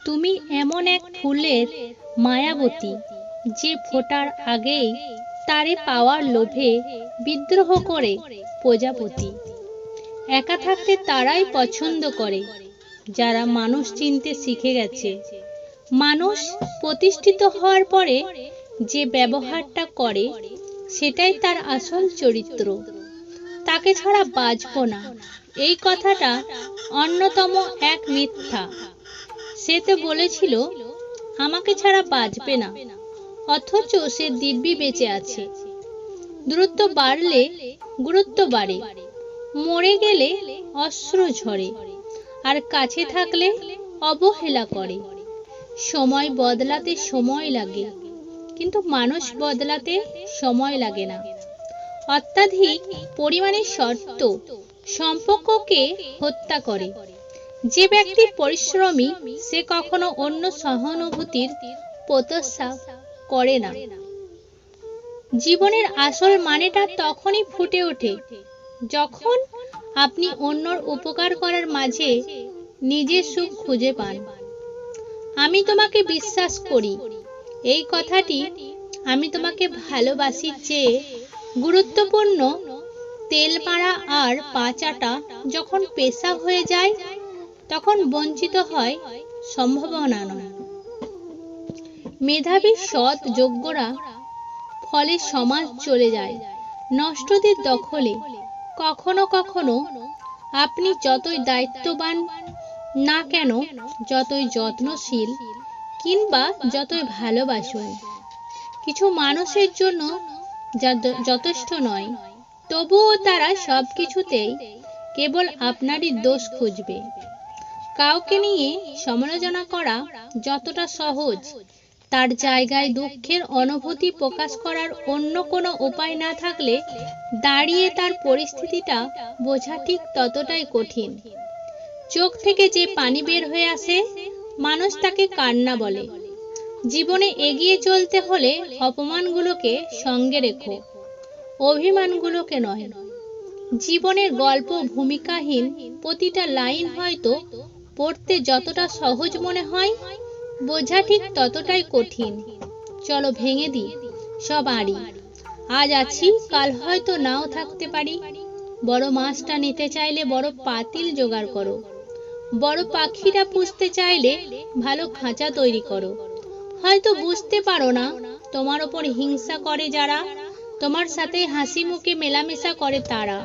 তুমি এমন এক ফুলের মায়াবতী, যে ফোটার আগেই তারে পাওয়ার লোভে বিদ্রোহ করে প্রজাপতি। একা থাকতে তারাই পছন্দ করে, যারা মানুষ চিনতে শিখে গেছে। মানুষ প্রতিষ্ঠিত হওয়ার পরে যে ব্যবহারটা করে, সেটাই তার আসল চরিত্র। তাকে ছাড়া বাঁচবো না, এই কথাটা অন্যতম এক মিথ্যা। সে তো বলেছিল আমাকে ছাড়া বাঁচবে না, অথচ সে দিব্যি বেঁচে আছে। দূরত্ব বাড়লে গুরুত্ব বাড়ে, মরে গেলে অশ্রু ঝরে, আর কাছে থাকলে অবহেলা করে। সময় বদলাতে সময় লাগে, কিন্তু মানুষ বদলাতে সময় লাগে না। অত্যাধিক পরিমাণে শর্ত সম্পর্ককে হত্যা করে। যে ব্যক্তি পরিশ্রমী, সে কখনো অন্য সহানুভূতির প্রত্যাশা করে না। জীবনের আসল মানেটা তখনই ফুটে ওঠে, যখন আপনি অন্যর উপকার করার মাঝে নিজের সুখ খুঁজে পান। আমি তোমাকে বিশ্বাস করি, এই কথাটি আমি তোমাকে ভালোবাসি চেয়ে গুরুত্বপূর্ণ। তেল মারা আর পা চাটা যখন পেশা হয়ে যায়, তখন বঞ্চিত হয় সম্ভাবনা নয়। মেধাবী সৎ যোগ্যরা ফলে সমাজ চলে যায় নষ্টদের দখলে। কখনো কখনো আপনি যতই দায়িত্ববান না কেন, যতই যত্নশীল কিংবা যতই ভালোবাসুন, কিছু মানুষের জন্য যথেষ্ট নয়। তবুও তারা সবকিছুতেই কেবল আপনারই দোষ খুঁজবে। কাউকে নিয়ে সমালোচনা করা যতটা সহজ, তার জায়গায় দুঃখের অনুভূতি প্রকাশ করার অন্য কোনো উপায় না থাকলে দাঁড়িয়ে তার পরিস্থিতিটা বোঝা ঠিক ততটাই কঠিন। চোখ থেকে যে পানি বের হয়ে আসে, মানুষ তাকে কান্না বলে। জীবনে এগিয়ে চলতে হলে অপমানগুলোকে সঙ্গে রেখো, অভিমানগুলোকে নয়। জীবনের গল্প ভূমিকাহীন প্রতিটা লাইন হয়তো পড়তে যতটা সহজ মনে হয়, বোঝা ঠিক ততটাই কঠিন। চলো ভেঙে দিই সব আড়ি। আজ আছি, কাল হয়তো নাও থাকতে পারি। বড় মাছটা নিতে চাইলে বড় পাতিল জোগাড় করো। বড় পাখিটা পুষতে চাইলে ভালো খাঁচা তৈরি করো। হয়তো বুঝতে পারো না, তোমার ওপর হিংসা করে যারা, তোমার সাথে হাসি মুখে মেলামেশা করে তারা।